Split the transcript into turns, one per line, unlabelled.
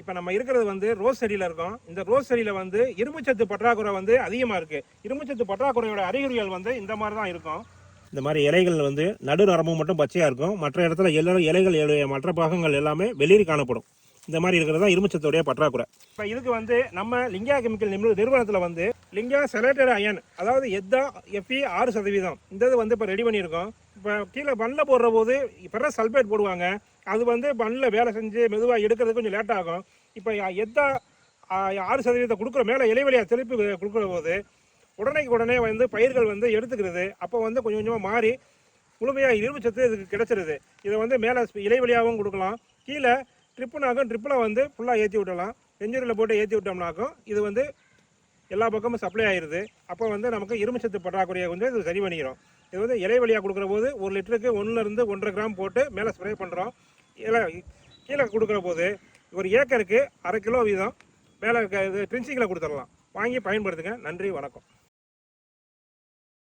இப்போ நம்ம இருக்கிறது வந்து ரோஸ் செடியில் இருக்கோம். இந்த ரோஸ் செடியில் வந்து இரும்புச்சத்து பற்றாக்குறை வந்து அதிகமாக இருக்குது. இரும்புச்சத்து பற்றாக்குறையோட அறிகுறிகள் வந்து இந்த மாதிரி தான் இருக்கும். இந்த மாதிரி இலைகள் வந்து நடு நரம்பு மட்டும் பச்சையாக இருக்கும். மற்ற இடத்துல இலைகள் மற்ற பாகங்கள் எல்லாமே வெளியே காணப்படும். இந்த மாதிரி இருக்கிறது தான் இரும்புச்சத்துடைய பற்றாக்குறை. இப்போ இதுக்கு வந்து நம்ம லிங்கா கெமிக்கல் நிறுவனத்தில் வந்து லிங்கா செலேட்டட் அயன், அதாவது எத்தா எஃப்இ 6%, இந்த இது வந்து இப்போ ரெடி பண்ணியிருக்கோம். இப்போ கீழே பண்ணில் போடுற போது இப்போ சல்பேட் போடுவாங்க. அது வந்து பண்ணில் வேலை செஞ்சு மெதுவாக எடுக்கிறது கொஞ்சம் லேட் ஆகும். இப்போ எத்தா 6% கொடுக்குற மேலே இலைவெளியாக திருப்பி கொடுக்குற போது உடனே வந்து பயிர்கள் வந்து எடுத்துக்கிறது. அப்போ வந்து கொஞ்சம் கொஞ்சமாக மாறி முழுமையாக இரும்புச்சத்து இதுக்கு கிடைச்சிருது. இதை வந்து மேலே இலைவெளியாகவும் கொடுக்கலாம். கீழே ட்ரிப்பில் வந்து ஃபுல்லாக ஏற்றி விட்டலாம். செஞ்சுரியில் போட்டு ஏற்றி விட்டோம்னாக்கும் இது வந்து எல்லா பக்கமும் சப்ளை ஆகிடுது. அப்போ வந்து நமக்கு இரும்புச்சத்து பற்றாக்குறையை கொஞ்சம் இது சரி பண்ணிக்கிறோம். இது வந்து இலை வழியாக கொடுக்குற போது 1 லிட்டருக்கு 1 to 1.5 கிராம் போட்டு மேலே ஸ்ப்ரே பண்ணுறோம். கீழே கொடுக்குற போது 1 ஏக்கருக்கு 1/2 கிலோ வீதம் மேலே இது ட்ரின்ச்சிங்கில் கொடுத்துடலாம். வாங்கி பயன்படுத்துங்க. நன்றி, வணக்கம்.